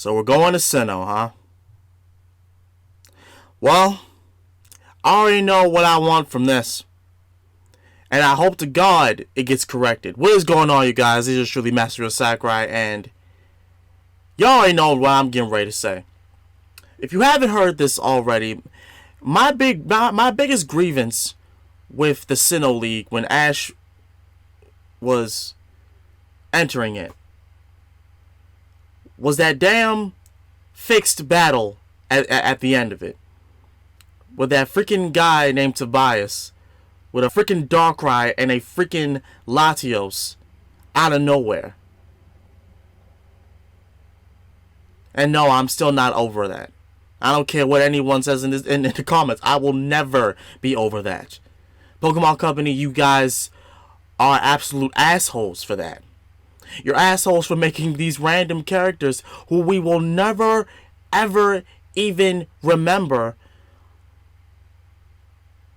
So we're going to Sinnoh, huh? Well, I already know what I want from this. And I hope to God it gets corrected. What is going on, you guys? This is truly Master of Sakurai, and y'all already know what I'm getting ready to say. If you haven't heard this already, my biggest grievance with the Sinnoh League when Ash was entering it was that damn fixed battle at the end of it. With that freaking guy named Tobias with a freaking Darkrai and a freaking Latios out of nowhere. And no, I'm still not over that. I don't care what anyone says in the comments. I will never be over that. Pokemon Company, you guys are absolute assholes for that. You're assholes for making these random characters who we will never, ever even remember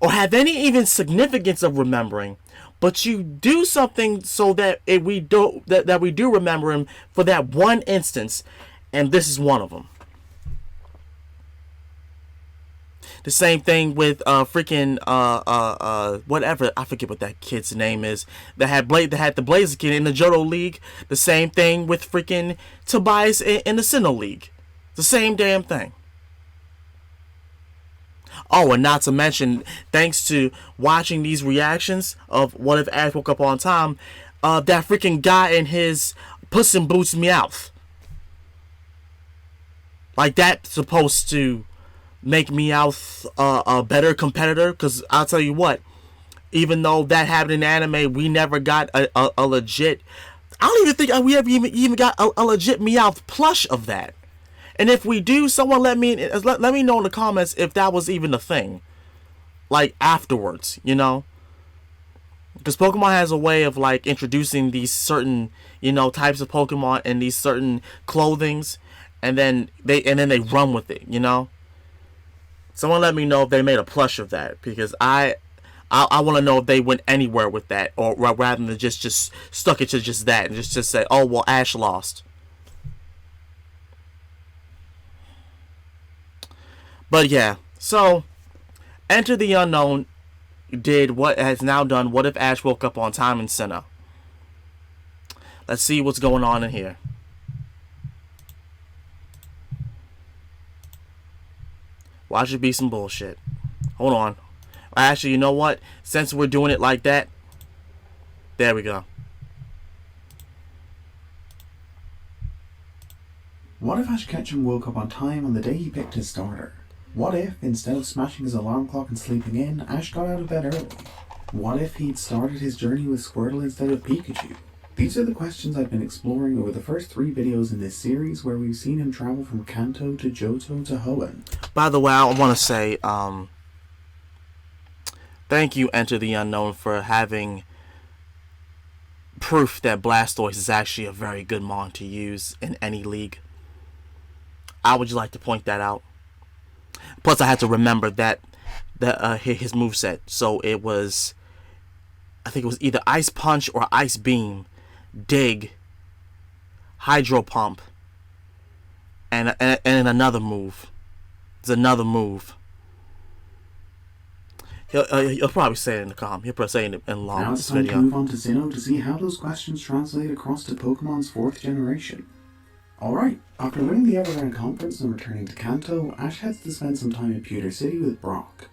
or have any even significance of remembering. But you do something so that we do remember him for that one instance, and this is one of them. The same thing with freaking whatever, I forget what that kid's name is, that had the Blaziken in the Johto League. The same thing with freaking Tobias in the Sinnoh League. The same damn thing. Oh, and not to mention, thanks to watching these reactions of What If Ash Woke Up on Time, that freaking guy in his Puss in Boots Meowth. Like, that's supposed to make Meowth a better competitor, because I'll tell you what, even though that happened in anime, we never got a legit, I don't even think we ever even got a legit Meowth plush of that. And if we do, someone let me know in the comments if that was even a thing, like afterwards, you know, because Pokemon has a way of like introducing these certain, you know, types of Pokemon and these certain clothings, and then they run with it, you know. Someone let me know if they made a plush of that, because I want to know if they went anywhere with that, or rather than just stuck it to just that and just say, oh well, Ash lost. But yeah, so Enter the Unown did what has now done What If Ash Woke Up on Time in Sinnoh. Let's see what's going on in here. Watch it be some bullshit. Hold on. Actually, you know what? Since we're doing it like that, there we go. What if Ash Ketchum woke up on time on the day he picked his starter? What if, instead of smashing his alarm clock and sleeping in, Ash got out of bed early? What if he'd started his journey with Squirtle instead of Pikachu? These are the questions I've been exploring over the first 3 videos in this series, where we've seen him travel from Kanto to Johto to Hoenn. By the way, I want to say, thank you, Enter the Unown, for having proof that Blastoise is actually a very good mon to use in any league. I would just like to point that out. Plus, I had to remember that his moveset. So it was, I think it was either Ice Punch or Ice Beam, Dig, Hydro Pump, and another move. There's another move. He'll probably say it in the com. He'll probably say it in long now it's time to move on to Sinnoh to see how those questions translate across to Pokemon's 4th generation. Alright, after winning the Evergrande Conference and returning to Kanto, Ash heads to spend some time in Pewter City with Brock.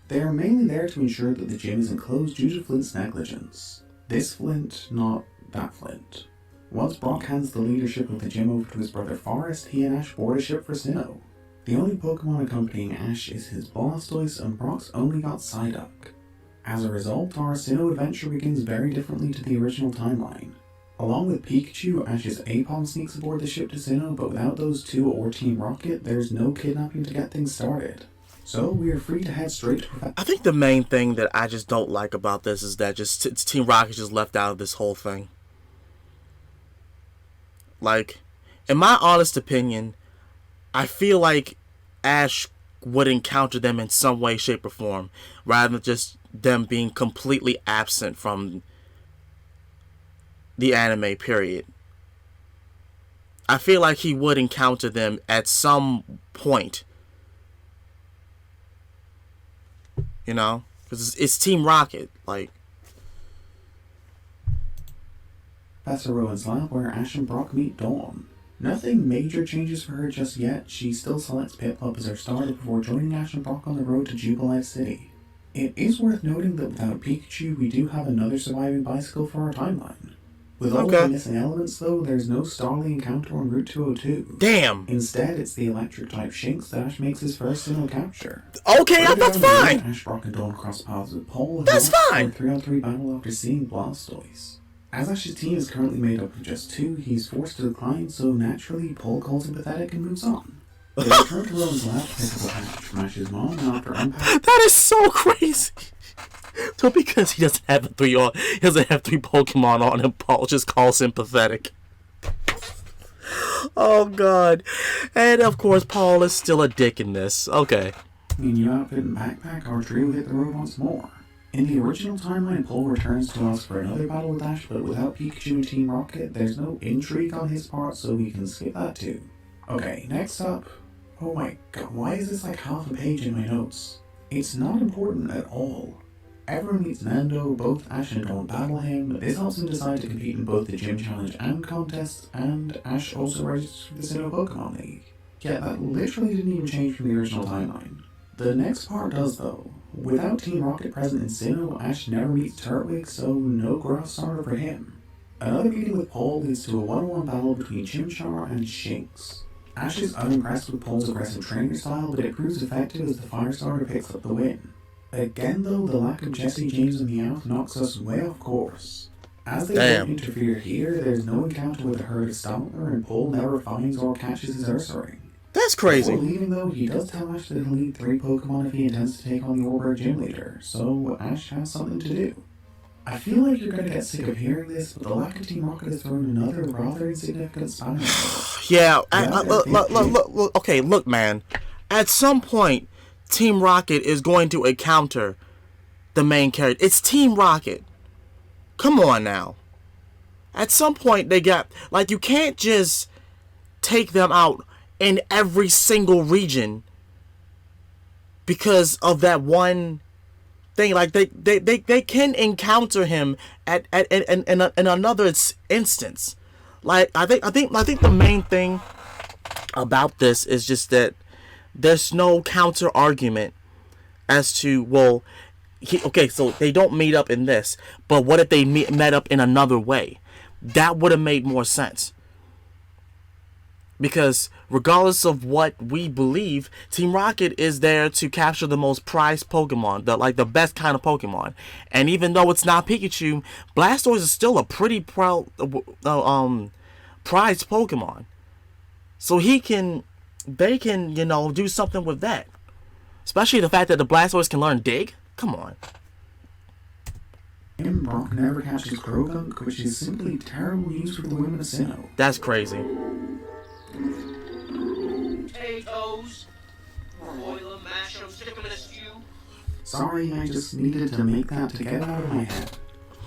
They are mainly there to ensure that the gym isn't closed due to Flint's negligence. This Flint, not that Flint. Once Brock hands the leadership of the gym over to his brother Forrest, he and Ash board a ship for Sinnoh. The only Pokemon accompanying Ash is his Blastoise, and Brock's only got Psyduck. As a result, our Sinnoh adventure begins very differently to the original timeline. Along with Pikachu, Ash's Apom sneaks aboard the ship to Sinnoh, but without those two or Team Rocket, there's no kidnapping to get things started. So we are free to head straight to... I think the main thing that I just don't like about this is that Team Rocket just left out of this whole thing. Like, in my honest opinion, I feel like Ash would encounter them in some way, shape, or form, rather than just them being completely absent from the anime, period. I feel like he would encounter them at some point. You know? Because it's Team Rocket. Like, That's a Rowan's lab where Ash and Brock meet Dawn. Nothing major changes for her just yet. She still selects Pip-Up as her starter before joining Ash and Brock on the road to Jubilee City. It is worth noting that without Pikachu, we do have another surviving bicycle for our timeline. With all the missing elements, though, there's no Starly encounter on Route 202. Damn! Instead, it's the electric-type Shinx that Ash makes his first Sinnoh capture. Okay, that's fine! Ash, Brock, and Dawn cross paths with Paul. That's fine! A 3-on-3 battle after seeing Blastoise. As Ash's team is currently made up of just 2, he's forced to decline, so naturally, Paul calls him pathetic and moves on. They return to Rowan's lab to pick up a package from Ash's mom, and after unpacking... That is so crazy! So because he doesn't have three Pokemon on him, Paul just calls him pathetic. Oh god. And of course Paul is still a dick in this. Okay. In new outfit and backpack, our trio hit the road once more. In the original timeline, Paul returns to us for another battle with Ash, but without Pikachu and Team Rocket, there's no intrigue on his part, so we can skip that too. Okay, next up... Oh my god, why is this like half a page in my notes? It's not important at all. Everyone meets Nando, both Ash and Dawn battle him. This helps him decide to compete in both the Gym Challenge and contests, and Ash also registers for the Sinnoh Pokemon League. Yeah, that literally didn't even change from the original timeline. The next part does though. Without Team Rocket present in Sinnoh, Ash never meets Turtwig, so no grass starter for him. Another meeting with Paul leads to a 1-on-1 battle between Chimchar and Shinx. Ash is unimpressed with Paul's aggressive training style, but it proves effective as the fire starter picks up the win. Again though, the lack of Jesse, James, and Meowth knocks us way off course. As they don't interfere here, there's no encounter with the herd of Stoutler, and Paul never finds or catches his Ursaring. That's crazy. Before leaving though, he does tell Ash that he'll need 3 Pokemon if he intends to take on the Oreburgh Gym Leader, so Ash has something to do. I feel like you're gonna get sick of hearing this, but the lack of Team Rocket has thrown another rather insignificant spanner in the works. Yeah, look, okay, look, man. At some point, Team Rocket is going to encounter the main character. It's Team Rocket. Come on now. At some point, they got... Like, you can't just take them out in every single region because of that one thing. Like, they can encounter him in another instance. Like, I think the main thing about this is just that there's no counter argument as to, well, okay, so they don't meet up in this, but what if they met up in another way? That would have made more sense. Because regardless of what we believe, Team Rocket is there to capture the most prized Pokemon, the best kind of Pokemon. And even though it's not Pikachu, Blastoise is still a pretty prized Pokemon. So they can, do something with that. Especially the fact that the Blastoise can learn Dig. Come on. And Brock never catches Croagunk, which is simply terrible news for the women of Sinnoh. That's crazy. Potatoes, boil them, mash them, stick them in a stew. Sorry, I just needed to make that to get out of my head.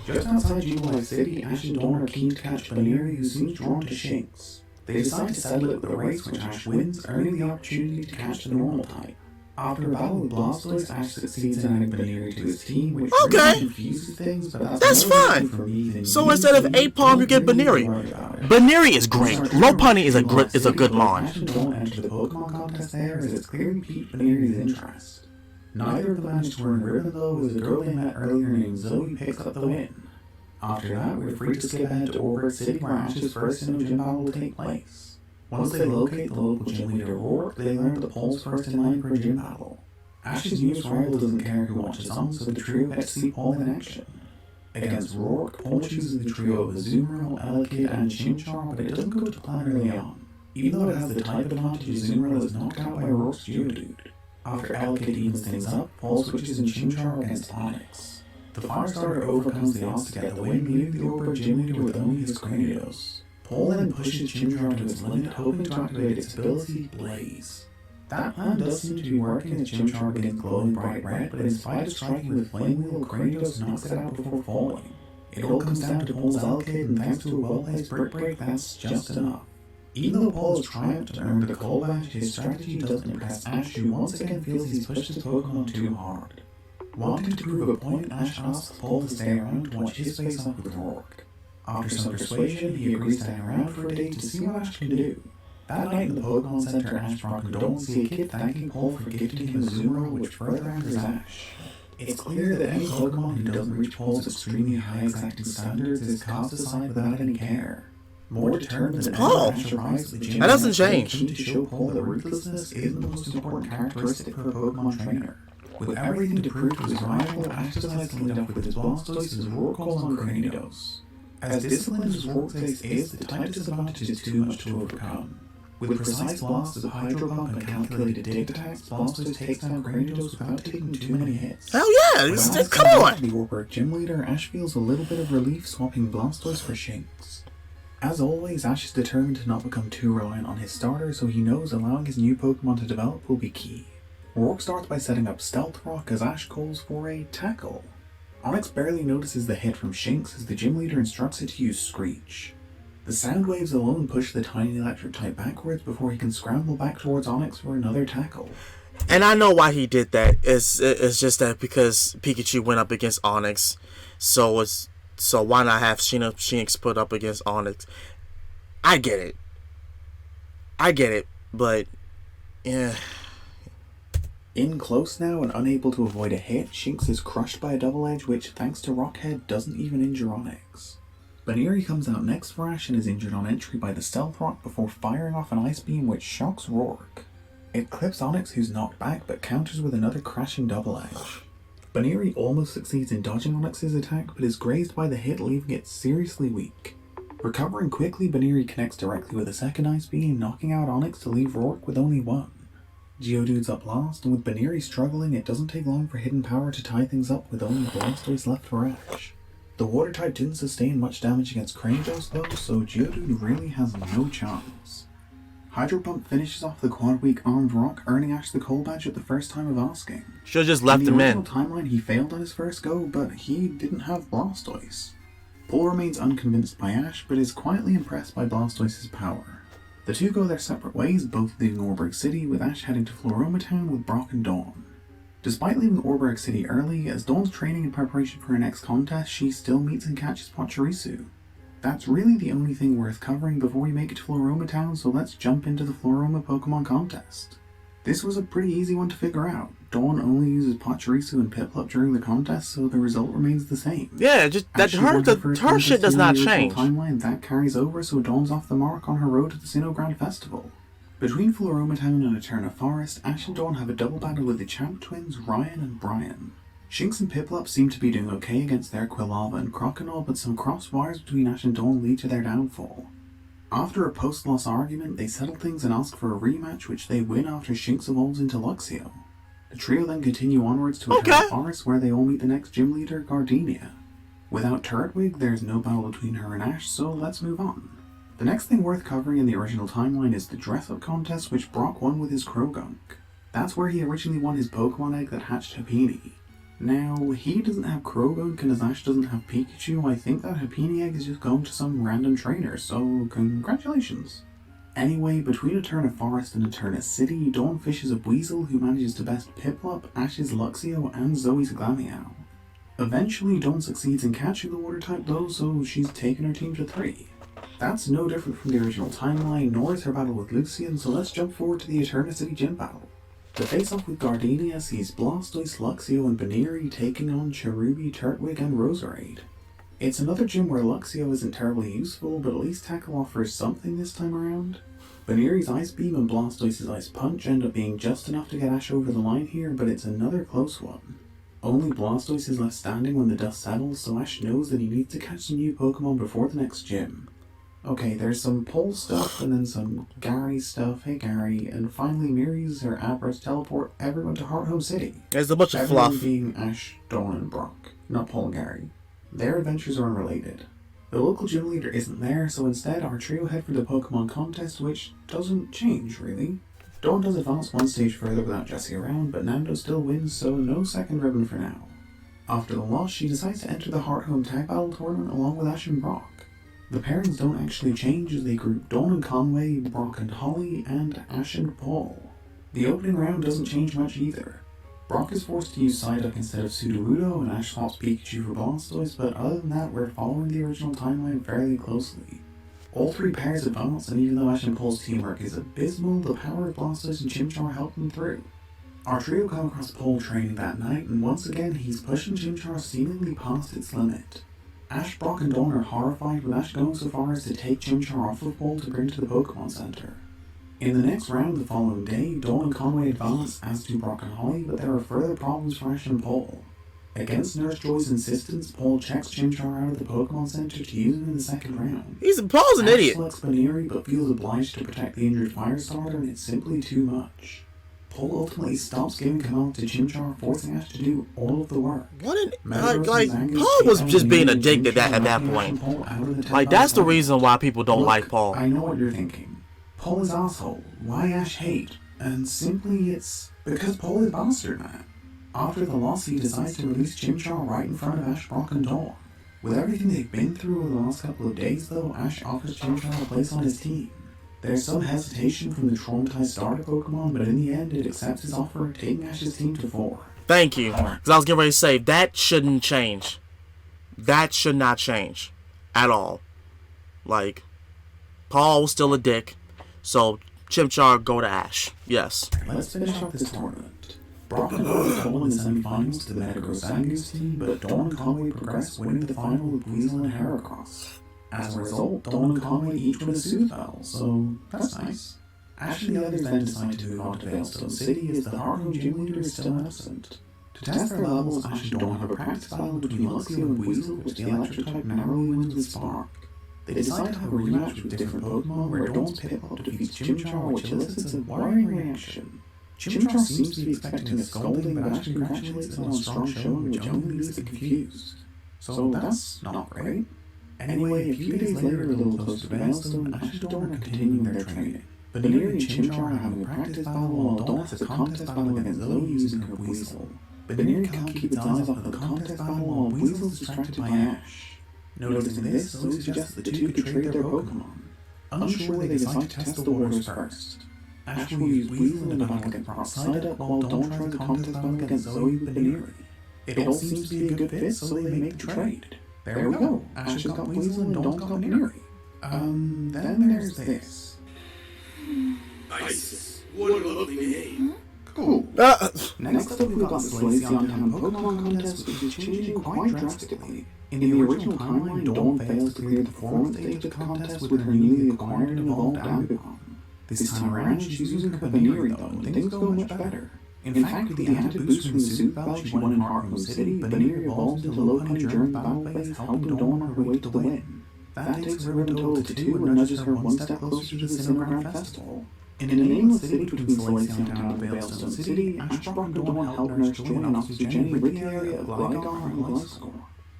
Just outside Jubilee City, Ash and Dawn are keen to catch Baneri, who seems drawn to Shinx. They decide to settle it with a race which Ash wins, earning the opportunity to catch the normal type. After a battle with Blastoise, Ash succeeds in adding Baneri to his team, which really confuses things, but that's fine. So instead of Apom, you get Baneri. Baneri is great. Lopunny is a good mon. Ash and Dawn enter the Pokemon contest there, as it's clearly piqued Baneri's interest. Neither of them manage to win a ribbon though, as a girl they met earlier named Zoe picks up the win. After that, we're free to skip ahead to Oreburgh City, where Ash's first Sinnoh gym battle will take place. Once they locate the local gym leader Rourke, they learn that Paul's first in line for a gym battle. Ash's newest rival doesn't care who watches on, so the trio gets to see Paul in action. Against Rourke, Paul chooses the trio of Azumarill, Elekid, and Chimchar, but it doesn't go to plan early on. Even though it has the type advantage, Azumarill is knocked out by Rourke's Geodude. After Elekid evens things up, Paul switches in Chimchar against Onyx. The Firestarter overcomes the odds to get the win, leaving the Oreburgh gym leader with only his Cranidos. Paul then pushes Chimchar to its limit, hoping to activate its ability, Blaze. That plan does seem to be working as Chimchar begins glowing bright red, but in spite of striking with Flame Wheel, Cranidos knocks it out before falling. It all comes down to Paul's Elekid, and thanks to a well-placed Brick Break, that's just enough. Even though Paul has triumphed and earned the Coal Badge, his strategy doesn't impress Ash, who once again feels he's pushed his Pokemon too hard. Wanting to prove a point, Ash asks Paul to stay around to watch his face off with Rourke. After some persuasion, he agrees to hang around for a day to see what Ash can do. That night in the Pokemon Center, Ash, Brock, and Dawn see a kid thanking Paul for gifting him a Zoomer, which further angers Ash. It's clear that any Pokemon who doesn't reach Paul's extremely high exacting standards is cast aside without any care. More determined than Paul. ever, Ash arrives at the gym. That doesn't change. To show Paul that ruthlessness is the most important characteristic for a Pokemon trainer. With everything to prove to his rival, Ash decides to lead up with his Blastoise as Rourke calls on Cranidos. As disciplined as Rourke's is, the type disadvantage is too much to overcome. With precise blasts of Hydro Pump and calculated dig attacks, Blastoise takes down Cranidos without taking too many hits. Hell yeah! Come on! The Orberg gym leader, Ash feels a little bit of relief swapping Blastoise for Shinx. As always, Ash is determined to not become too reliant on his starter, so he knows allowing his new Pokemon to develop will be key. Rourke starts by setting up Stealth Rock as Ash calls for a Tackle. Onyx barely notices the hit from Shinx as the gym leader instructs it to use Screech. The sound waves alone push the tiny electric type backwards before he can scramble back towards Onyx for another tackle. And I know why he did that. It's just that because Pikachu went up against Onyx, so why not have Shinx put up against Onyx? I get it, but yeah. In close now and unable to avoid a hit, Shinx is crushed by a Double Edge which, thanks to Rockhead, doesn't even injure Onyx. Baneri comes out next for Ash and is injured on entry by the Stealth Rock before firing off an Ice Beam which shocks Rourke. It clips Onyx, who's knocked back, but counters with another crashing Double Edge. Baneri almost succeeds in dodging Onyx's attack, but is grazed by the hit, leaving it seriously weak. Recovering quickly, Baneri connects directly with a second Ice Beam, knocking out Onyx to leave Rourke with only one. Geodude's up last, and with Baneri struggling, it doesn't take long for Hidden Power to tie things up with only Blastoise left for Ash. The Water type didn't sustain much damage against Cranidos though, so Geodude really has no chance. Hydro Pump finishes off the Quad Weak Armed Rock, earning Ash the Coal Badge at the first time of asking. Should've just left him in. In the original timeline, he failed on his first go, but he didn't have Blastoise. Paul remains unconvinced by Ash, but is quietly impressed by Blastoise's power. The two go their separate ways, both leaving Orberg City, with Ash heading to Floroma Town with Brock and Dawn. Despite leaving Orberg City early, as Dawn's training in preparation for her next contest, she still meets and catches Pachirisu. That's really the only thing worth covering before we make it to Floroma Town, so let's jump into the Floroma Pokemon contest. This was a pretty easy one to figure out. Dawn only uses Pachirisu and Piplup during the contest, so the result remains the same. Yeah, just that her shit does not change. Timeline that carries over, so Dawn's off the mark on her road to the Sinnoh Grand Festival. Between Floroma Town and Eterna Forest, Ash and Dawn have a double battle with the Champ twins Ryan and Brian. Shinx and Piplup seem to be doing okay against their Quilava and Crocodile, but some cross wires between Ash and Dawn lead to their downfall. After a post-loss argument, they settle things and ask for a rematch, which they win after Shinx evolves into Luxio. The trio then continue onwards to Eterna Forest, where they all meet the next gym leader, Gardenia. Without Turtwig, there's no battle between her and Ash, so let's move on. The next thing worth covering in the original timeline is the dress-up contest, which Brock won with his Krogunk. That's where he originally won his Pokemon egg that hatched Happiny. Now, he doesn't have Krogunk, and as Ash doesn't have Pikachu, I think that Happiny egg is just going to some random trainer, so congratulations. Anyway, between Eterna Forest and Eterna City, Dawn fishes a Weasel who manages to best Piplup, Ash's Luxio, and Zoe's Glameow. Eventually, Dawn succeeds in catching the Water type though, so she's taken her team to 3. That's no different from the original timeline, nor is her battle with Lucian, so let's jump forward to the Eterna City gym battle. To face off with Gardenia sees Blastoise, Luxio, and Baneri taking on Cherubi, Turtwig, and Roserade. It's another gym where Luxio isn't terribly useful, but at least Tackle offers something this time around. Baneri's Ice Beam and Blastoise's Ice Punch end up being just enough to get Ash over the line here, but it's another close one. Only Blastoise is left standing when the dust settles, so Ash knows that he needs to catch some new Pokemon before the next gym. Okay, there's some Pole stuff, and then some Gary stuff, hey Gary, and finally Mir uses her Abra to teleport everyone to Heart Home City. There's a bunch of Everyone fluff. being Ash, Dawn, and Brock, not Paul and Gary. Their adventures are unrelated. The local gym leader isn't there, so instead our trio head for the Pokemon contest, which doesn't change, really. Dawn does advance one stage further without Jessie around, but Nando still wins, so no second ribbon for now. After the loss, she decides to enter the Heart Home Tag Battle tournament along with Ash and Brock. The pairings don't actually change as they group Dawn and Conway, Brock and Holly, and Ash and Paul. The opening round doesn't change much either. Brock is forced to use Psyduck instead of Sudowoodo, and Ash swaps Pikachu for Blastoise, but other than that, we're following the original timeline fairly closely. All three pairs advance, and even though Ash and Paul's teamwork is abysmal, the power of Blastoise and Chimchar help them through. Our trio come across Paul training that night, and once again he's pushing Chimchar seemingly past its limit. Ash, Brock, and Dawn are horrified, with Ash going so far as to take Chimchar off of Paul to bring to the Pokemon Center. In the next round the following day, Dawn and Conway advance, as do Brock and Holly, but there are further problems for Ash and Paul. Against Nurse Joy's insistence, Paul checks Chimchar out of the Pokemon Center to use him in the second round. Paul's an idiot. Ash selects Baneri, but feels obliged to protect the injured Firestarter, and it's simply too much. Paul ultimately stops giving command to Chimchar, forcing Ash to do all of the work. What an Paul was just being addicted at that point. Like, that's the reason why people don't like Paul. I know what you're thinking. Paul is asshole. Why Ash hate? And simply it's because Paul is bastard man. After the loss, he decides to release Chimchar right in front of Ash, Brock, and Dawn. With everything they've been through over the last couple of days, though, Ash offers Chimchar a place on his team. There's some hesitation from the traumatized starter Pokemon, but in the end, it accepts his offer, taking Ash's team to 4. Thank you. Because I was getting ready to say, that shouldn't change. That should not change. At all. Like, Paul was still a dick. So, Chimchar, go to Ash. Yes. Let's finish off this tournament. Brock and Dawn fall in the semifinals to the Metagross Zangoose team, but Dawn and Conway progress, winning the final with Weasel and Heracross. As a result, Dawn and Conway each win a Soothe Battle, so that's nice. Ash and the others then decide to move on to Veilstone City as the Hearthstone gym leader is still absent. To test their levels, Ash and Dawn have a practice battle between Luxio and Weasel, which the electric type narrowly wins with Spark. They decide to have a rematch with different Pokemon, where Dawn's Piplup defeats Chimchar, which elicits a worrying reaction. Chimchar seems to be expecting a scolding, but Ash congratulates it on a strong showing, which only leaves it confused. So that's not great. Anyway, a few days later, a little close to Veilstone, Ash and Dawn are continuing their training. Baneri and Chimchar are having a practice battle, while Dawn has a contest battle against Zoe using her Weasel. Baneri can't keep its eyes off of the contest battle while Weasel is distracted by Ash. Noticing this, Zoe suggests the two could trade their Pokemon. Unsure, they decide to test the waters first. Ash will use Weasel in a battle against Brock Psyduck, while Dawn tries a contest battle against Zoe with Baneri. It all seems to be a good fit, so they make the trade. There we go. Ash has got Weasel and Dawn's got Baneri. Then there's this. Isis. What a lovely name. Cool. Next up, we've got the Slazeon Town Pokemon contest, which is changing quite drastically. In the original timeline, Dawn fails to clear the performance stage of the contest with her newly acquired and evolved Ambipom. This time around, she's using her Baneri though, and things go much better. In fact, with the added boost from the Soothe Battle she won in Hearthstone City, Baneri evolves into Lopunny during the battle phase, helping Dawn on her way to the win. That takes her in total to 2 and nudges her one step closer to the Sinnoh Grand Festival. In a nameless city between Slazeon Town and Veilstone City, Ash, Brock, and Dawn help Nurse Joy and Officer Jenny rid the area of Gligar and Gliscor.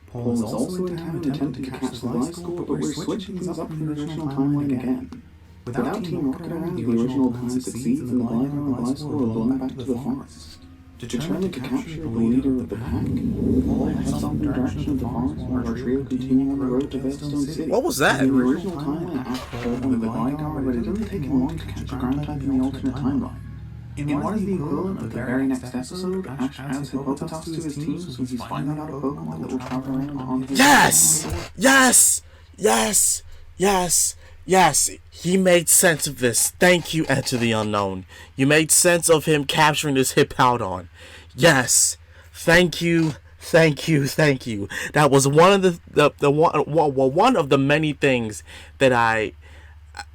Paul is also in town and attempting to catch the Gliscor, but we're switching things up from the original timeline again. Without Team Rocket around, the original plan succeeds and the Gligar and Gliscor are blown back to the forest. Determined to capture the leader of the pack, Paul heads off in the direction of the forest while our trio continue on the road to Veilstone City. What was that? In the original timeline, Ash Paul won the Gligar, but it doesn't take him long to catch a ground type in the alternate timeline. In what is the equivalent of the very next episode, Ash adds Hippopotas to his team, so he's finally got a Pokemon that will travel around on his Yes! Yes! Yes! Yes! Yes! He made sense of this. Thank you, Enter the Unown. You made sense of him capturing this Hippowdon. Yes! Thank you. Thank you. Thank you. That was one of one of the many things that I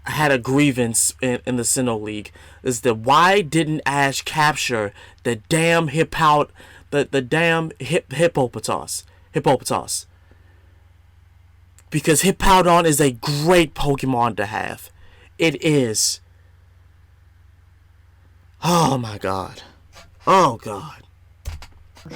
had a grievance in the Sinnoh League, is that why didn't Ash capture the damn the damn Hippopotas? Because Hippowdon is a great Pokemon to have. It is. Oh my god. Oh god.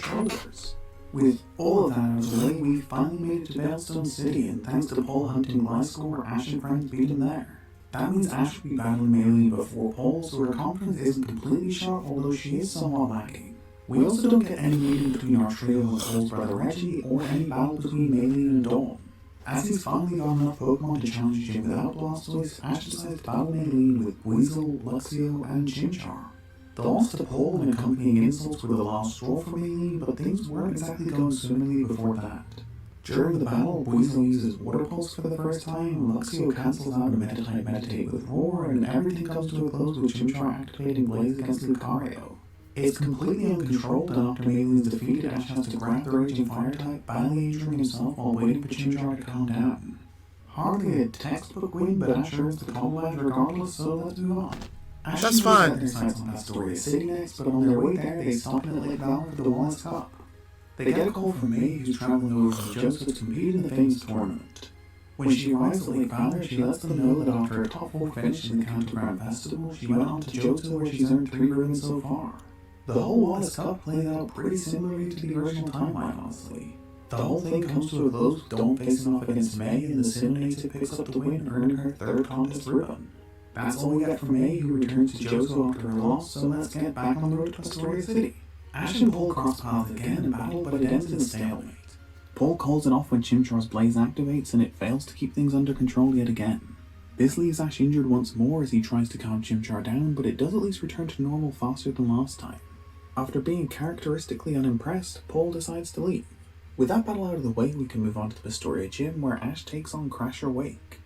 shoulders. With all of that out of the way, we finally made it to Veilstone City, and thanks to Paul hunting Gliscor, Ash and friends beat him there. That means Ash will be battling Maylene before Paul, so her confidence isn't completely shot, although she is somewhat lacking. We also don't get any meeting between our trio and Paul's brother Reggie, or any battle between Maylene and Dawn. As he's finally got enough Pokemon to challenge Jim without Blastoise, Ash decides to battle Maylene with Weasel, Luxio, and Chimchar. The loss to Paul and accompanying insults were the last straw for Maylene, but things weren't exactly going swimmingly before that. During the battle, Weasel uses Water Pulse for the first time, Luxio cancels out a Meditate with Roar, and everything comes to a close with Chimchar activating Blaze against Lucario. It's completely uncontrolled, and after Maylene is defeated, Ash has to grab the Raging Fire-type, badly injuring himself while waiting for Chimchar to calm down. Hardly a textbook win, but Ash earns the Cobble Edge regardless, so let's move on. Ash That's fine. Set their sights on Astoria City next, but on their way there, they stop in at Lake Valor for the Wallace Cup. They get a call from May, who's traveling over from Joseph to compete in the famous tournament. When she arrives at Lake Valor, she lets them know that after a top 4 finish in the Kanto Grand Festival, she went on to Johto where she's earned 3 ribbons so far. The whole Wallace Cup plays out pretty similarly to the original timeline, honestly. The whole thing comes to a close with Dawn facing off against May, and the Sinnoh native picks up the win, earning her 3rd contest ribbon. That's all we get from May, who returns to Johto after her loss, so let's get back on the road to Astoria City. Ash and Paul cross paths again in battle, but it ends in a stalemate. Paul calls it off when Chimchar's Blaze activates, and it fails to keep things under control yet again. This leaves Ash injured once more as he tries to calm Chimchar down, but it does at least return to normal faster than last time. After being characteristically unimpressed, Paul decides to leave. With that battle out of the way, we can move on to the Astoria Gym, where Ash takes on Crasher Wake.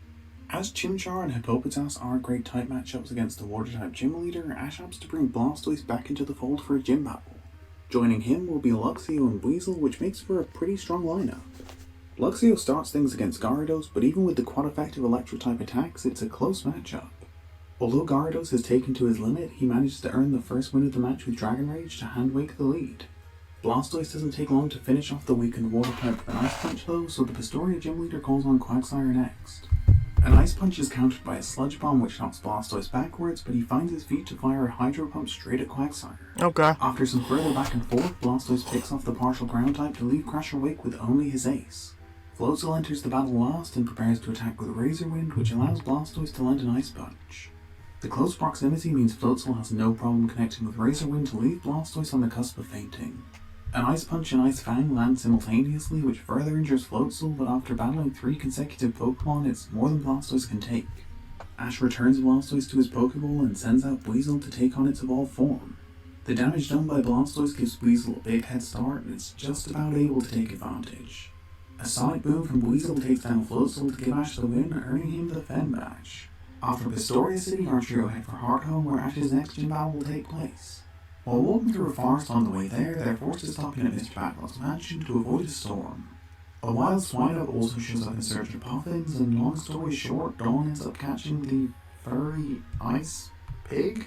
As Chimchar and Hippopotas are great type matchups against the Water-type gym leader, Ash opts to bring Blastoise back into the fold for a gym battle. Joining him will be Luxio and Weasel, which makes for a pretty strong lineup. Luxio starts things against Gyarados, but even with the quad-effective Electro-type attacks, it's a close matchup. Although Gyarados has taken to his limit, he manages to earn the first win of the match with Dragon Rage to hand Wake the lead. Blastoise doesn't take long to finish off the weakened Water type with an Ice Punch though, so the Astoria gym leader calls on Quagsire next. An Ice Punch is countered by a Sludge Bomb which knocks Blastoise backwards, but he finds his feet to fire a Hydro Pump straight at Quagsire. Okay. After some further back and forth, Blastoise picks off the partial ground type to leave Crasher Wake with only his ace. Floatzel enters the battle last and prepares to attack with Razor Wind, which allows Blastoise to land an Ice Punch. The close proximity means Floatzel has no problem connecting with Razor Wind to leave Blastoise on the cusp of fainting. An Ice Punch and Ice Fang land simultaneously, which further injures Floatzel, but after battling 3 consecutive Pokemon, it's more than Blastoise can take. Ash returns Blastoise to his Pokeball and sends out Weasel to take on its evolved form. The damage done by Blastoise gives Weasel a big head start, and it's just about able to take advantage. A Sonic Boom from Weasel takes down Floatzel to give Ash the win, earning him the Fen badge. After Astoria City, our trio head for Hearthome, where Ash's next gym battle will take place. While walking through a forest on the way there, they're forced to stop in at Mr. Backlot's mansion to avoid a storm. A wild Swinub also shows up in search of Puffins, and long story short, Dawn ends up catching the furry ice pig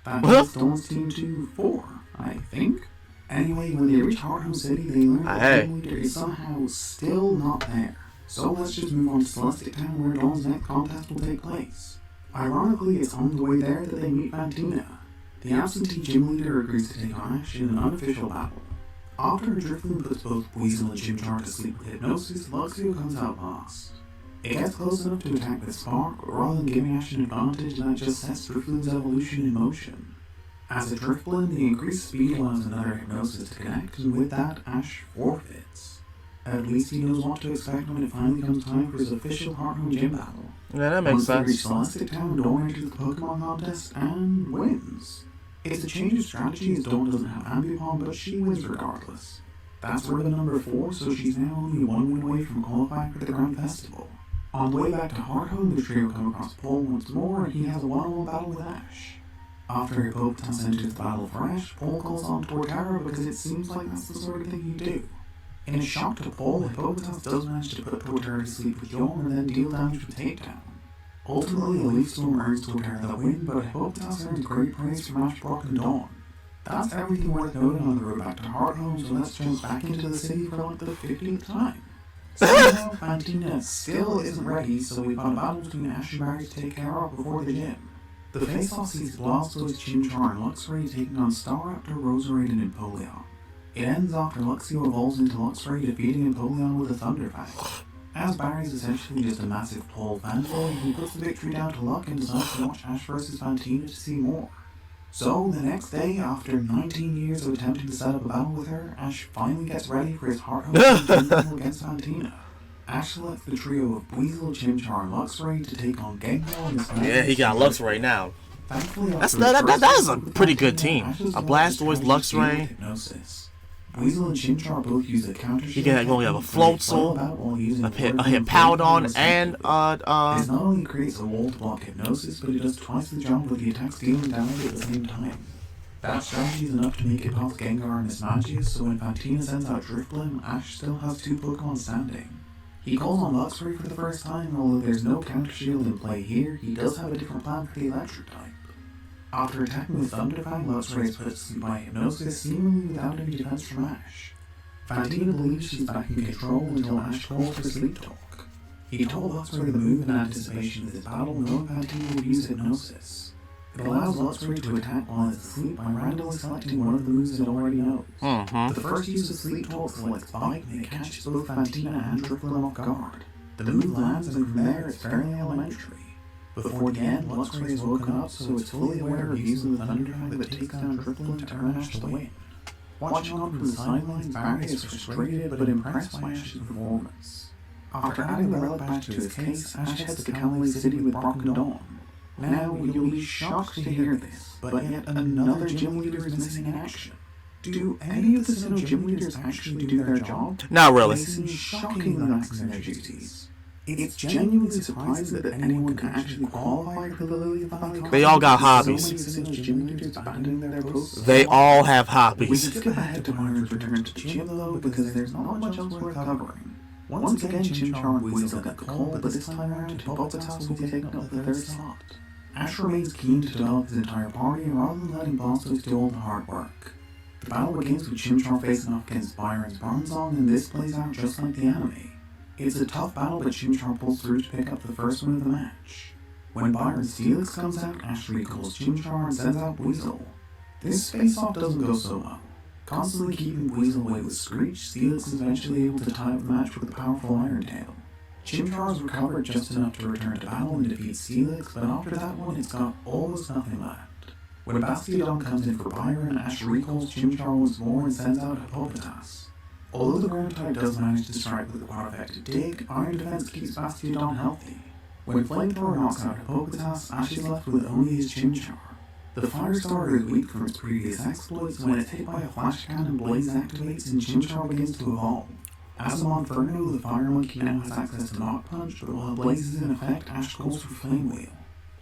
that leads Dawn's team to 4, I think. Anyway, when they reach Hearthome City, they learn that the team leader is somehow still not there. So let's just move on to Celestic Town, where Dawn's next contest will take place. Ironically, it's on the way there that they meet Fantina. The absentee gym leader agrees to take on Ash in an unofficial battle. After Drifloon puts both Weasel and Chimchar to sleep with Hypnosis, Luxio comes out last. It gets close enough to attack with Spark, but rather than giving Ash an advantage, that just sets Drifloon's evolution in motion. As a Drifloon, the increased speed allows another Hypnosis to connect, and with that, Ash forfeits. At least he knows what to expect when it finally comes time for his official Hearthome gym battle. Yeah, that makes sense. Once they reach Celestic Town, Dawn enters the Pokemon contest and wins. It's a change of strategy as Dawn doesn't have Ambipom, but she wins regardless. That's ribbon number 4, so she's now only 1 win away from qualifying for the Grand Festival. On the way back to Hearthome, the trio come across Paul once more, and he has a one-on-one battle with Ash. After Hippopotas enters the battle for Ash, Paul calls on Torterra because it seems like that's the sort of thing he'd do. In a shock to Paul, Hippopotas does manage to put Torterra to sleep with Yawn and then deal damage with Takedown. Ultimately, a Leaf Storm earns Torterra the win, but Hippopotas earns great praise from Ash, Brock, and Dawn. That's everything worth noting on the road back to Hearthome, so let's jump back into the city for like the 15th time. Somehow, Fantina still isn't ready, so we've got a battle between Ash and Barry to take care of before the gym. The face-off sees Blastoise, Chimchar, and Luxray taking on Staraptor, Roserade, and Empoleon. It ends after Luxio evolves into Luxray, defeating Empoleon with a Thunder Fang. As Barry's essentially just a massive Paul fanboy, he puts the victory down to luck and decides to watch Ash vs Fantina to see more. So, the next day, after 19 years of attempting to set up a battle with her, Ash finally gets ready for his Hearthome gym battle against Fantina. Ash selects the trio of Weasel, Chimchar, and Luxray to take on Gengar and his Yeah, he got Luxray now. Thankfully, That is a pretty good team. A Blastoise, Luxray. Hypnosis. Weasel and Chimchar both use a counter. He can only have a Floatzel, a Hippowdon, and This not only creates a wall to block Hypnosis, but it does twice the job with the attacks dealing damage at the same time. That strategy is enough to make it past Gengar and his Magius, so when Fantina sends out Drifblim, Ash still has 2 Pokemon standing. He calls on Luxray for the first time, although there's no counter shield in play here, he does have a different plan for the electric type. After attacking with Thunderfang, Luxray is put to sleep by Hypnosis, seemingly without any defense from Ash. Fantina believes she's back in control until Ash calls for Sleep Talk. He told Luxray the move in anticipation of this battle, knowing Fantina would use Hypnosis. It allows Luxray to attack while it's asleep by randomly selecting one of the moves it already knows. The first use of Sleep Talk selects Bite, and it catches both Fantina and Drifblim off guard. The move lands, and from there it's fairly elementary. Before the end, Luxray is woken up, so it's fully aware of using the Thunderfang that takes down Drifblim to turn Ash to the win. Watching on from the sidelines, Barry is frustrated but impressed by Ash's performance. After adding the relic badge to his case, Ash heads to Callaway City with Brock and Dawn. Now, you'll be shocked to hear this, but yet another gym leader is missing in action. Do any of the Sinnoh gym leaders actually do their job? Not really. They seem shockingly lax in their duties. It's genuinely surprising that anyone can actually qualify for the Lily Valley Cup. They all got hobbies. So many Sinnoh gym leaders abandoning their posts. They all have We hobbies. skip ahead to Myron's return to the gym though, because there's not much else worth covering. Once again, Chimchar and Weasel get the call, but this time around, Hippopotas will be taking up the 3rd slot. Ash remains keen to develop his entire party rather than letting Blastoise do all the hard work. The battle begins with Chimchar facing off against Byron's Bronzong, and this plays out just like the anime. It's a tough battle, but Chimchar pulls through to pick up the first win of the match. When Byron's Steelix comes out, Ash recalls Chimchar and sends out Weasel. This face-off doesn't go so well. Constantly keeping Weasel away with Screech, Steelix is eventually able to tie up the match with a powerful Iron Tail. Chimchar's recovered just enough to return to battle and defeat Steelix, but after that one it's got almost nothing left. When Bastiodon comes in for Byron, Ash recalls Chimchar once more and sends out Hippopotas. Although the ground type does manage to strike with the quad effective dig, Iron Defense keeps Bastiodon healthy. When Flamethrower knocks out Hippopotas, Ash is left with only his Chimchar. The Firestar is weak from its previous exploits, so when it's hit by a Flash Cannon, Blaze activates and Chimchar begins to evolve. As a Monferno, the Fire Monkey now has access to Knock Punch, but while Blaze is in effect, Ash calls for Flame Wheel.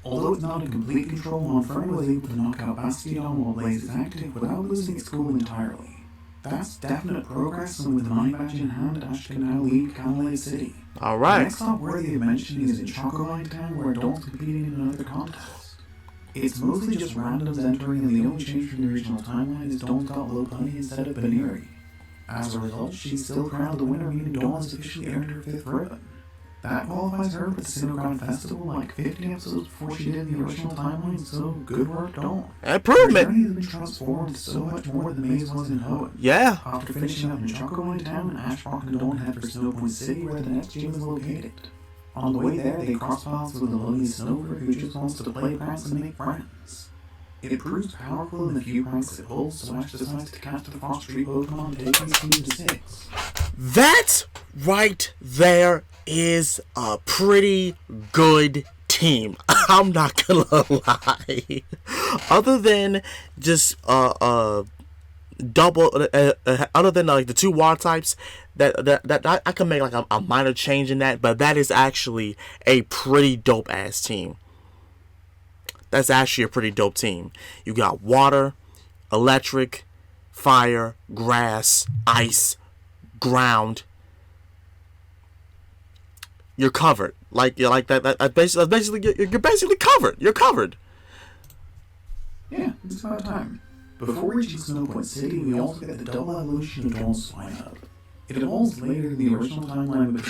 Although it's not in complete control, Monferno is able to knock out Bastiodon while Blaze is active without losing its cool entirely. That's definite progress, and with the Mind Badge in hand, Ash can now leave Callaway City. The Alright. next stop worthy of mentioning is in Chocoline Town, where Dawn's competing in another contest. It's mostly just randoms entering, and the only change from the original timeline is Dawn's got Low Bunny instead of Baneri. As a result, she's still crowned the winner, meaning Dawn has officially earned her 5th ribbon. That qualifies her for the Sinnoh Grand Festival like 50 episodes before she did in the original timeline, so good work, Dawn. Her Improvement. journey has been transformed so much more than Maze was in Hoenn. Yeah. After finishing up in Chocoline Town, Ash, Brock, and Dawn head for Snow Point City, where the next gym is located. On the way there, they cross paths with a lonely Snover who just wants to play pranks and make friends. It proves powerful in the few pranks it pulls, so Ash decides to catch the Frost Tree Pokemon, taking his team to 6. That right there is a pretty good team. I'm not gonna lie. Other than just other than like the 2 water types, that I can make like a minor change in that, but that is actually a pretty dope ass team. That's actually a pretty dope team. You got water, electric, fire, grass, ice, ground. You're covered. Like that basically you're basically covered. You're covered. Yeah, it's about time. Before reaching Snow Point City, we also get the double evolution of Dawn's Swinub. It evolves later in the original timeline, but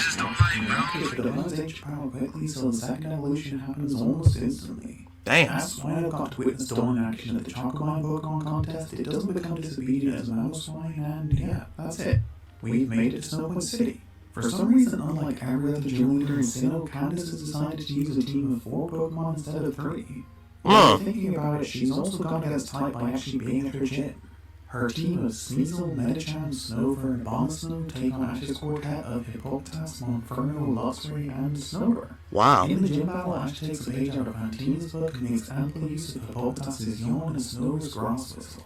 it develops H power quickly, so the second evolution happens almost instantly. Damn. As Swinub got to witness Dawn in action at the Chocomine Pokemon contest, it doesn't become disobedient as Mamoswine, and yeah, that's it. We've made it to Snow Point City. For some reason, unlike every other gym leader in Sinnoh, Candace has decided to use a team of 4 Pokemon instead of 3. Thinking about it, she's also gone against type by actually being at her gym. Her team of Sneasel, Metachan, Snover, and Abomasnow take on Ash's quartet of Hippopotas, Monferno, Luxray, and Snowder. Wow. In the gym battle, Ash takes a page out of Fantina's book and makes ample use of Hippopotas' yawn and Snover's grass whistle.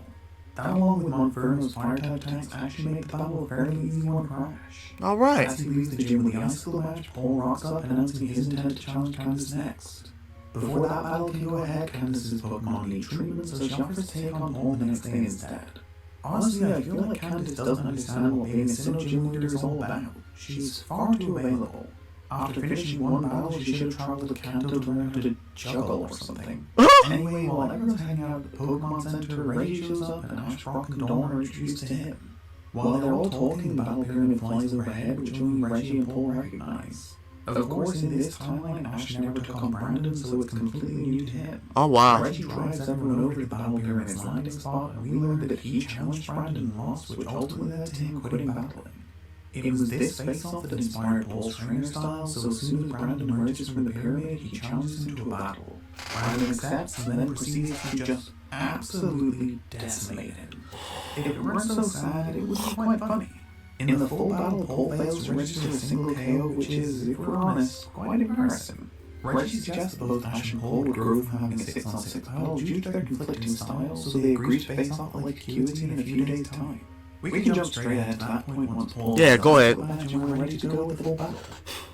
That, along with Monferno's fire-type attacks, actually make the battle a fairly easy one for Ash. Alright. As he leaves the gym with the icicle match, Paul rocks up announcing his intent to challenge Candace next. Before that battle can go ahead, Candace's Pokemon need treatment, so she offers to take on Paul the next day instead. Honestly, I feel like Candace doesn't understand what being a Sinnoh gym leader is all about. She's far too available. After finishing one battle, she should have travelled to Kanto to learn how to juggle or something. Anyway, while everyone's hanging out at the Pokemon Center, Reggie shows up and Ash, Brock, and Dawn are introduced to him. While they're all talking, the battle pyramid flies overhead, which only Reggie and Paul recognize. Of course, in this timeline, Ash never took on Brandon, so it's completely new to him. Oh, wow. Reggie drives everyone over to the battle pyramid's landing spot, and we learn that he challenged Brandon and lost, which ultimately led to him quitting battling. It was this face-off that inspired Paul's trainer style, so as soon as Brandon emerges from the pyramid, he challenges him to a battle. Brandon accepts and then proceeds to just absolutely decimate him. If it weren't so sad, it would be quite funny. In the full battle, Paul fails to register a single KO, which is, if we're honest, quite embarrassing. Reggie suggests that both Ash and Paul would grow from having a 6-on-6 battle due to their conflicting styles, so they agreed to face off like Acuity in a few days' time. We can jump straight ahead to that point once Paul... Yeah, go ahead. And we're ready to go with the full battle.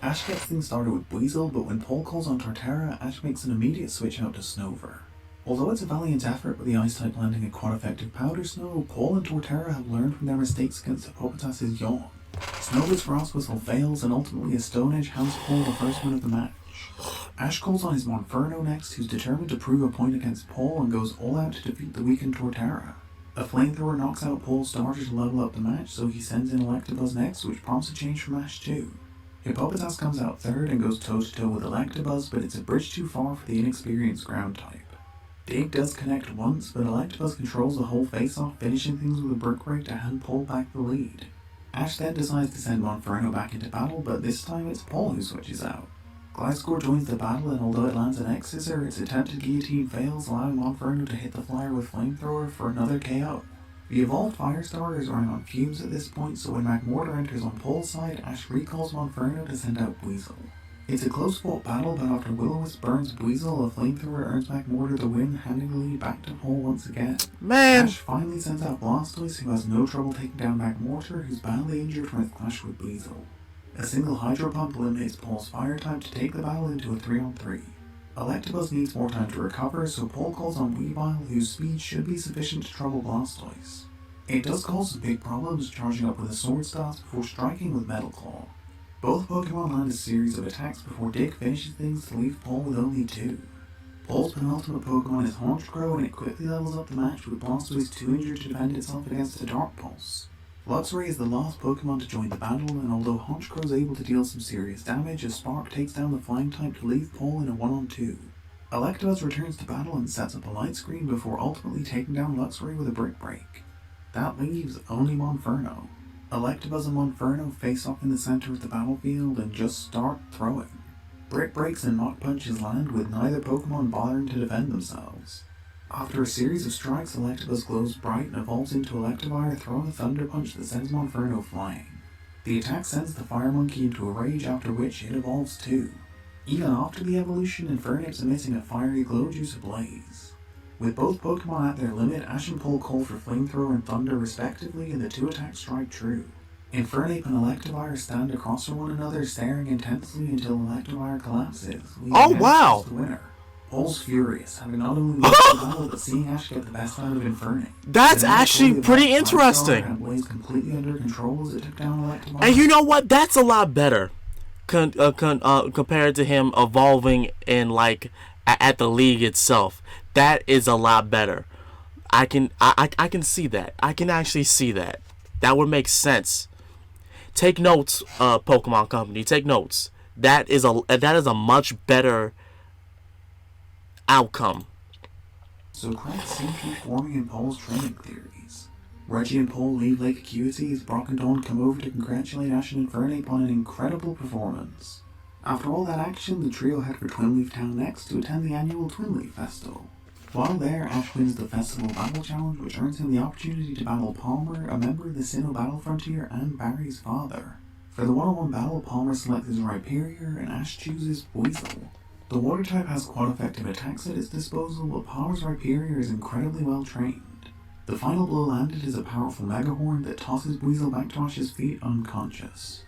Ash gets things started with Weasel, but when Paul calls on Torterra, Ash makes an immediate switch out to Snover. Although it's a valiant effort with the Ice-type landing a quite effective Powder Snow, Paul and Torterra have learned from their mistakes against Hippopotas' yawn. Snover's Frost Whistle fails, and ultimately a Stone Edge hands Paul the first win of the match. Ash calls on his Monferno next, who's determined to prove a point against Paul and goes all out to defeat the weakened Torterra. A Flamethrower knocks out Paul's starter to level up the match, so he sends in Electabuzz next, which prompts a change from Ash too. Hippopotas comes out third and goes toe-to-toe with Electabuzz, but it's a bridge too far for the inexperienced ground type. Dig does connect once, but Electabuzz controls the whole face-off, finishing things with a Brick Break to hand Paul back the lead. Ash then decides to send Monferno back into battle, but this time it's Paul who switches out. Gliscor joins the battle, and although it lands an X-Scissor, its attempted guillotine fails, allowing Monferno to hit the flyer with Flamethrower for another KO. The evolved Firestarter is running on fumes at this point, so when Magmortar enters on Paul's side, Ash recalls Monferno to send out Weasel. It's a close-fought battle, but after Will-O-Wisp burns Weasel, a Flamethrower earns Magmortar the win, handing the lead back to Paul once again. Man! Ash finally sends out Blastoise, who has no trouble taking down Magmortar, who's badly injured from his clash with Weasel. A single Hydro Pump eliminates Paul's fire type to take the battle into a 3-on-3. Electabuzz needs more time to recover, so Paul calls on Weavile, whose speed should be sufficient to trouble Blastoise. It does cause some big problems, charging up with a Sword Stance before striking with Metal Claw. Both Pokemon land a series of attacks before Dig finishes things to leave Paul with only 2. Paul's penultimate Pokemon is Honchkrow, and it quickly levels up the match with Blastoise too injured to defend itself against a Dark Pulse. Luxray is the last Pokemon to join the battle, and although Honchkrow is able to deal some serious damage, a Spark takes down the Flying type to leave Paul in a 1-on-2. Electabuzz returns to battle and sets up a light screen before ultimately taking down Luxray with a Brick Break. That leaves only Monferno. Electabuzz and Monferno face off in the center of the battlefield and just start throwing. Brick Breaks and Knock Punches land with neither Pokemon bothering to defend themselves. After a series of strikes, Electabuzz glows bright and evolves into Electivire, throwing a Thunder Punch that sends Monferno flying. The attack sends the Fire Monkey into a rage, after which it evolves too. Even after the evolution, Infernape's emitting a fiery glow juice ablaze. With both Pokemon at their limit, Ash and Paul call for Flamethrower and Thunder respectively, and the 2 attacks strike true. Infernape and Electivire stand across from one another, staring intensely until Electivire collapses. Oh, wow! The winner. Paul's furious, having not only lost the battle, but seeing Ash get the best out of Infernape. That's actually pretty interesting. And Blaze completely under control as it took down Electivire. And you know what? That's a lot better compared to him evolving in at the league itself. That is a lot better. I can see that. I can actually see that. That would make sense. Take notes, Pokemon Company. Take notes. That is a much better outcome. So cracks seem to be forming in Paul's training theories. Reggie and Paul leave Lake Acuity as Brock and Dawn come over to congratulate Ash and Infernape on an incredible performance. After all that action, the trio head for Twinleaf Town next to attend the annual Twinleaf Festival. While there, Ash wins the Festival Battle Challenge, which earns him the opportunity to battle Palmer, a member of the Sinnoh Battle Frontier, and Barry's father. For the one-on-one battle, Palmer selects his Rhyperior, and Ash chooses Weasel. The water type has quite effective attacks at its disposal, but Palmer's Rhyperior is incredibly well trained. The final blow landed is a powerful Megahorn that tosses Weasel back to Ash's feet unconscious.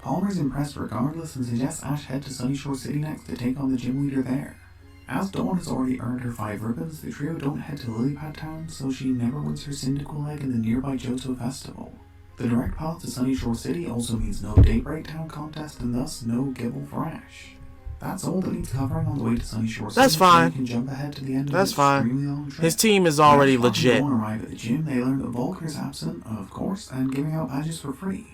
Palmer is impressed regardless and suggests Ash head to Sunyshore City next to take on the gym leader there. As Dawn has already earned her 5 ribbons, the trio don't head to Lilypad Town, so she never wins her Cyndaquil egg in the nearby Johto Festival. The direct path to Sunyshore City also means no Daybreak Town contest and thus no Gibble for Ash. That's all that needs covering on the way to Sunyshore City. That's fine. So you can jump ahead to the end That's of fine. His team is already legit. When arrive at the gym, they learn that Volker is absent, of course, and giving out badges for free.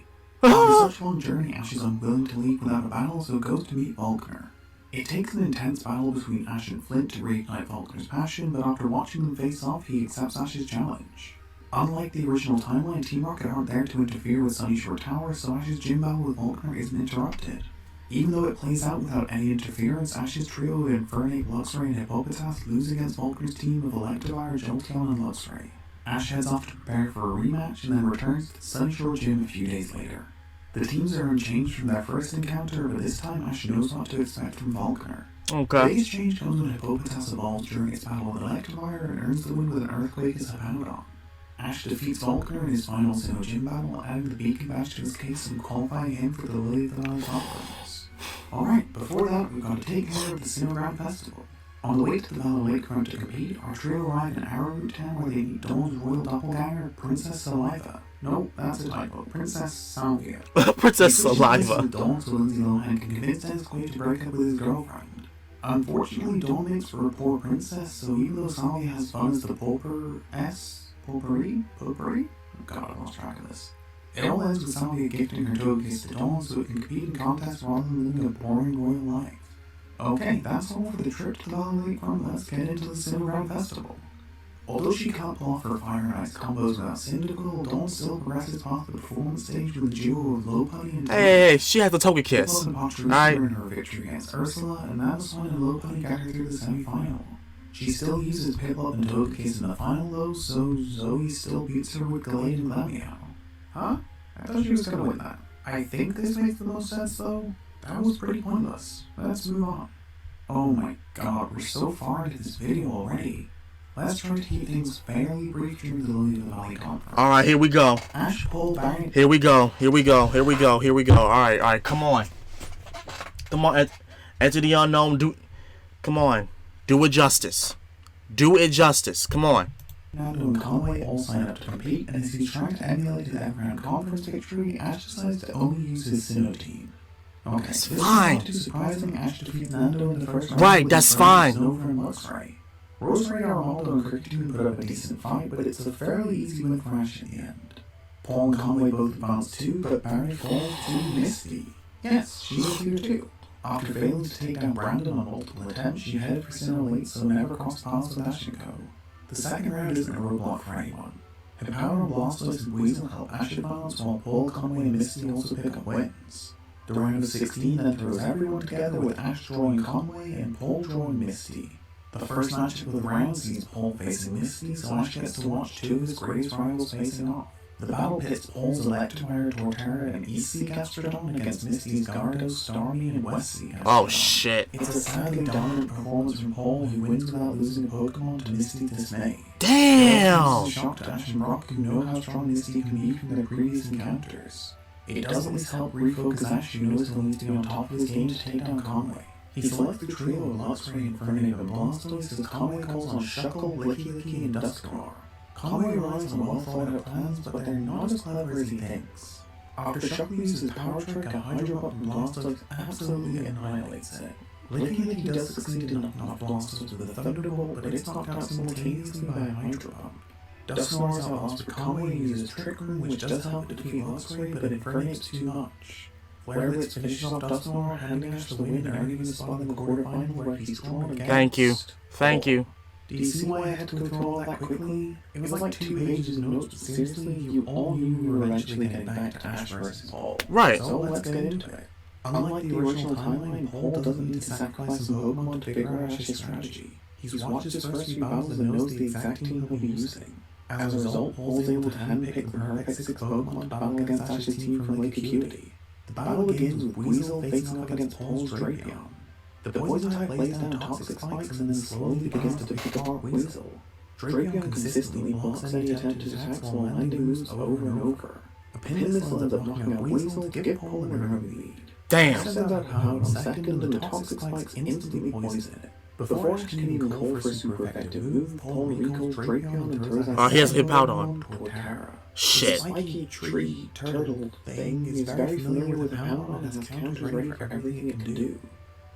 After such a long journey, Ash is unwilling to leave without a battle, so goes to meet Volker. It takes an intense battle between Ash and Flint to reignite Volker's passion, but after watching them face off, he accepts Ash's challenge. Unlike the original timeline, Team Rocket aren't there to interfere with Sunyshore Tower, so Ash's gym battle with Volker isn't interrupted. Even though it plays out without any interference, Ash's trio of Infernape, Luxray, and Hippopotas lose against Volker's team of Electivire, Jolteon, and Luxray. Ash heads off to prepare for a rematch and then returns to the Sunyshore Gym a few days later. The teams are unchanged from their first encounter, but this time Ash knows what to expect from Volker. Okay. The biggest change comes when Hippopotas evolves during its battle with Electivire and earns the win with an Earthquake as Hippowdon. Ash defeats Volker in his final Sinnoh Gym battle, adding the Beacon Badge to his case and qualifying him for the Lily of the Valley Conference. Alright, before that, we've got to take care of the Sinnoh Grand Festival. On the way to the Valley Lakefront to compete, our trio arrive in Arrowroot Town where they meet Dawn's royal doppelganger, Princess Saliva. No, that's a typo. Princess Salvia. Princess Saliva. Dawn so Lindsay Lohan can convince Dennis Quaid to break up with his girlfriend. Unfortunately, Dawn makes for a poor princess, so even though Salvia has fun as the Potpourri? Oh god, I lost track of this. It all ends with Salvia gifting her Togekiss to Dawn so it can compete in contests rather than living a boring royal life. Okay, that's all for the trip to the Valley Lakefront. Let's get into the Sinnoh Grand Festival. Although she can't pull off her Fire and Ice combos without Cyndaquil, Dawn still progresses past the performance stage with a duo of Lopunny and Hey, she has the Togekiss. Alright. In her victory against Ursula, and Navisine and Lopunny got her through the semi-final. She still uses Piplup and Togekiss in the final though, so Zoe still beats her with Gallade and Glameow. Huh? I thought she was gonna win that. I think this makes the most sense though. That was pretty pointless. Let's move on. Oh my god, we're so far into this video already. Let's try to keep things fairly brief during the Lily of the Valley conference. Alright, here we go. Ash pulled back. Here we go. Alright, come on. Come on, enter the unknown. Come on. Do it justice. Come on. Nando and Conway all sign up to compete, and as he's trying to emulate his Everground Conference victory, Ash decides to only use his Sinnoh team. Okay, that's this fine. is not too surprising. Ash defeats Nando in the first round. Right, that's fine. Snover and Luxray. Rosemary, Armaldo, and Cricketune put up a decent fight, but it's a fairly easy win for Ash in the end. Paul and Conway both advanced too, but Barry falls to Misty. Yes, she was here too. After failing to take down Brandon on multiple attempts, she headed for Sinnoh late, so never crossed paths with Ash and Co. The second round isn't a roadblock for anyone. Hippowdon, Blastoise, and Weasel help Ash advance, while Paul, Conway, and Misty also pick up wins. The round of 16 then throws everyone together, with Ash drawing Conway and Paul drawing Misty. The first matchup of the round sees Paul facing Misty, so Ash gets to watch two of his greatest rivals facing off. The battle pits Paul's Electivire, Torterra, and East Sea Gastrodon against Misty's Gyarados, Starmie, and West Sea Gastrodon. Oh shit. It's a sadly dominant performance from Paul, who wins without losing a Pokemon to Misty's dismay. Damn! This is a shock to Ash and Brock, who know how strong Misty can be from their previous encounters. It does at least help refocus Ash, who knows he'll need to be on top of his game to take down Conway. He selects the trio of Luxray, Infernape, and Blastoise as Conway calls on Shuckle, Licky, and Dusknoir. Conway relies on well-thought-out plans, but they're not as clever as he thinks. After Shuckle uses his power trick, a Hydro Button Blastoise absolutely annihilates it. Licky does succeed in knocking off Blastoise with a Thunderbolt, but it's knocked out simultaneously by a Hydro Pump. Dusknoir is outlost, but Conway uses Trick Room, which does help to defeat Luxray, but Infernape's too much. Flare Blitz finishes off Dusknoir, handing Ash the win and earning him a spot in the quarterfinal where he's drawn against. Thank you. Do you see why I had to go through all that quickly? It was like 2 pages of notes, but seriously, you all knew we were eventually getting back to Ash versus Paul. Right. So let's get into it. Unlike the original timeline, Paul doesn't need to sacrifice some Pokemon to figure out Ash's strategy. He's watched his first few battles and knows the exact team he'll be using. As a result, Paul's able to handpick the perfect 6 Pokemon to battle against Ash's team from Lake Acuity. The battle begins with Weasel facing up against Paul's Drapion. The poison type lays down toxic spikes and then slowly begins to pick apart Weasel. Drapion consistently blocks any attempted attacks while landing moves over and over. A pin missile ends up knocking out Weasel to give Paul an early lead. Damn. Sends out Cloud on second and the toxic spikes instantly poison it. Before Ash can even call for a super effective move, Paul recalls Drapion and throws out Oh, he has hit Powder on. Torterra. Shit. The spiky tree turtle thing is very familiar with Poundon and has counters ready for everything it can do.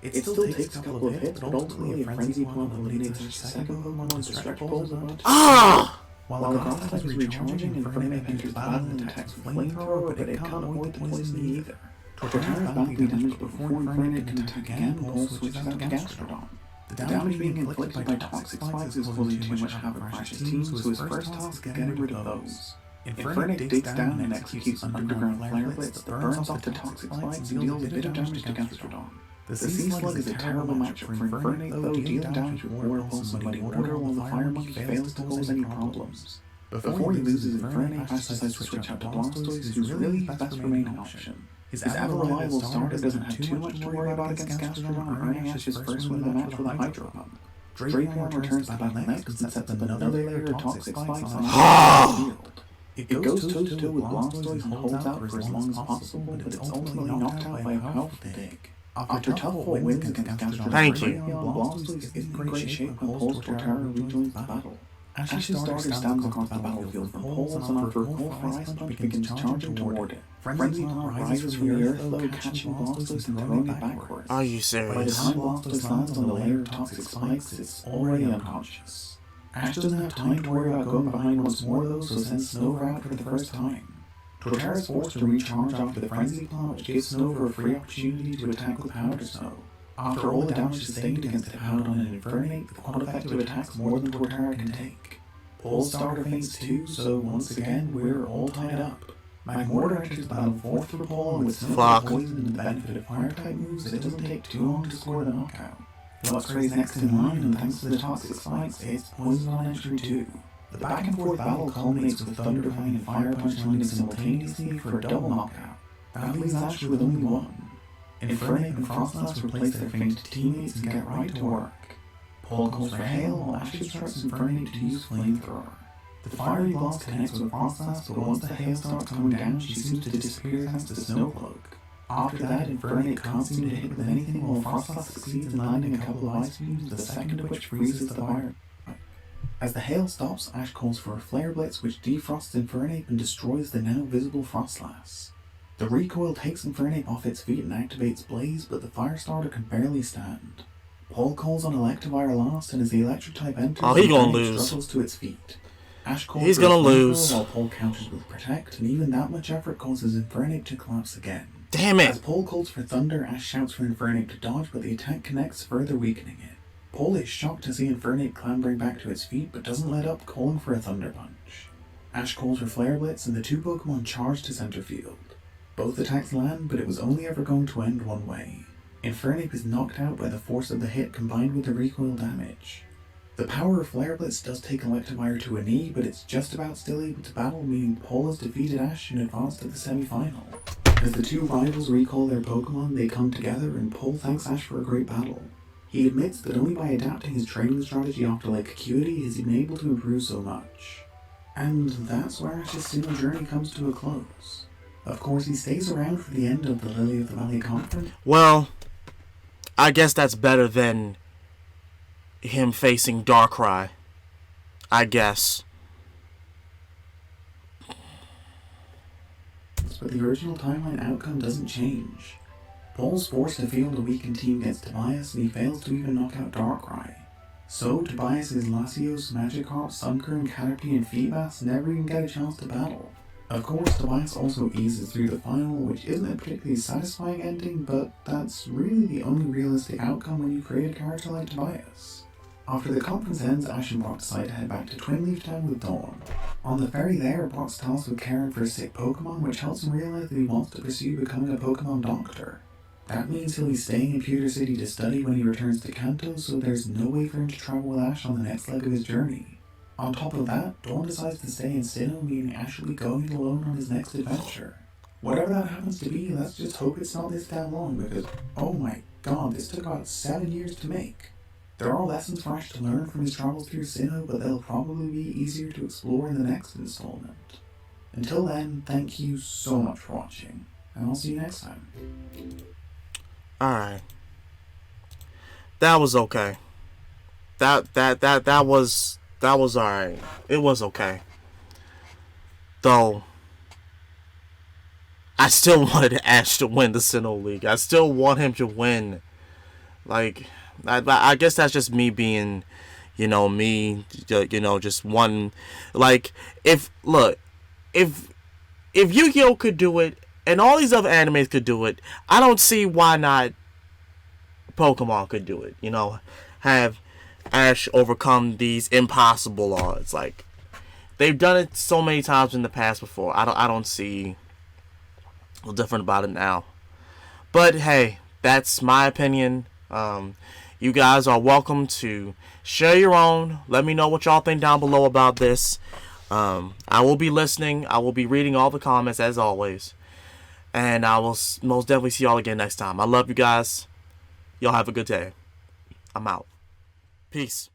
It still takes a couple of hits, but ultimately a Frenzy Plant eliminates Ash's second Pokemon to stretch Paul's advantage. Ah! While the grass type is recharging, Infernape enters battle and attacks with Flamethrower, but it can't avoid the poison either. Torterra is badly damaged, but before Infernape can attack again, Paul switches out to Gastrodon. The damage being inflicted by toxic spikes is causing too much havoc for Ash's team, so his first task is getting rid of those. Infernape digs down and executes an underground Flare Blitz that burns off the toxic spikes and deals a bit of damage to Gastrodon. The Sea Slug is a terrible matchup for Infernape though, dealing damage with Water Pulse and Muddy Water while the Fire Monkey fails to cause any problems. Before he loses Infernape, Ash decides to switch out to Blastoise, who's really his best remaining option. His ever-reliable starter doesn't have too much to worry about against Gastrodon, earning Ash's first win of the match with a Hydro Pump. Drapion returns to battle next and sets up another layer of toxic spikes on Ash's field. It goes toe-to-toe with Blastoise and holds out for as long as possible, but it's ultimately knocked out by a powerful dig. After tough fought wins against Gastrodon, Thank you. Blastoise is in great shape when Paul's Torterra rejoins the battle. Ash's starter stands across the battlefield from Paul's and after a call for Ice Punch begins charging toward it. Frenzy Plant rises from the earth though, catching Blastoise and throwing it backwards. Are you By the serious? time Blastoise lands on the layer of toxic spikes, it's already unconscious. Ash doesn't have time to worry about going behind once more though, so sends Snover out for the first time. Torterra is forced to recharge after the Frenzy Plant, which gives Snover a free opportunity to attack with Powder Snow. After all the damage sustained against Hippowdon and Infernape, the quad effective attacks more than Torterra can take. Paul's starter faints too, so once again, we're all tied up. Magmortar enters the battle fourth for Paul, and with Sinnoh poison and the benefit of fire-type moves, it doesn't take too long to score the knockout. Luxray's next in line, and thanks to the toxic spikes, it's poison on entry too. The back and forth battle culminates with Thunderfang and Fire Punch landing simultaneously for a double knockout. That leaves Ash with only one. Infernape and Frostlass replace their fainted teammates and get right to work. Paul calls for Hail, while Ash instructs Infernape to use Flamethrower. The fiery blast connects with Frostlass, but once the hail starts coming down, she seems to disappear thanks to Snowcloak. After that, Infernape can't seem to hit with anything, while Frostlass succeeds in landing a couple of ice beams, the second of which freezes the fire. As the hail stops, Ash calls for a Flare Blitz which defrosts Infernape and destroys the now visible Frostlass. The recoil takes Infernape off its feet and activates Blaze, but the fire starter can barely stand. Paul calls on Electivire last, and as the electric type enters, he gonna Infernape lose. struggles to its feet. Ash calls He's for gonna a flamethrower lose. while Paul counters with Protect, and even that much effort causes Infernape to collapse again. Damn As it. Paul calls for Thunder, Ash shouts for Infernape to dodge, but the attack connects, further weakening it. Paul is shocked to see Infernape clambering back to its feet, but doesn't let up, calling for a Thunder Punch. Ash calls for Flare Blitz, and the two Pokemon charge to center field. Both attacks land, but it was only ever going to end one way. Infernape is knocked out by the force of the hit combined with the recoil damage. The power of Flare Blitz does take Electivire to a knee, but it's just about still able to battle, meaning Paul has defeated Ash and advanced to the semi-final. As the two rivals recall their Pokemon, they come together and Paul thanks Ash for a great battle. He admits that only by adapting his training strategy after Lake Acuity has he been able to improve so much. And that's where Ash's Sinnoh journey comes to a close. Of course, he stays around for the end of the Lily of the Valley conference. Well, I guess that's better than him facing Darkrai. I guess. But the original timeline outcome doesn't change. Paul's forced to field a weakened team against Tobias, and he fails to even knock out Darkrai. So, Tobias' Latios, Magikarp, Sunkern, Caterpie, and Feebas never even get a chance to battle. Of course, Tobias also eases through the final, which isn't a particularly satisfying ending, but that's really the only realistic outcome when you create a character like Tobias. After the conference ends, Ash and Brock decide to head back to Twin Leaf Town with Dawn. On the ferry there, Brock's tasked with caring for a sick Pokemon, which helps him realize that he wants to pursue becoming a Pokemon doctor. That means he'll be staying in Pewter City to study when he returns to Kanto, so there's no way for him to travel with Ash on the next leg of his journey. On top of that, Dawn decides to stay in Sinnoh, meaning Ash will be going alone on his next adventure. Whatever that happens to be, let's just hope it's not this damn long, because, oh my god, this took about 7 years to make. There are lessons for Ash to learn from his travels through Sinnoh, but they'll probably be easier to explore in the next installment. Until then, thank you so much for watching, and I'll see you next time. Alright. That was okay. That was alright. It was okay. Though I still wanted Ash to win the Sinnoh League. I still want him to win. Like, I guess that's just me being, just one. Like, if Yu-Gi-Oh could do it, and all these other animes could do it, I don't see why not Pokemon could do it. Have Ash overcome these impossible odds. Like, they've done it so many times in the past before. I don't see what's different about it now. But hey, that's my opinion. You guys are welcome to share your own. Let me know what y'all think down below about this. I will be listening. I will be reading all the comments as always. And I will most definitely see y'all again next time. I love you guys. Y'all have a good day. I'm out. Peace.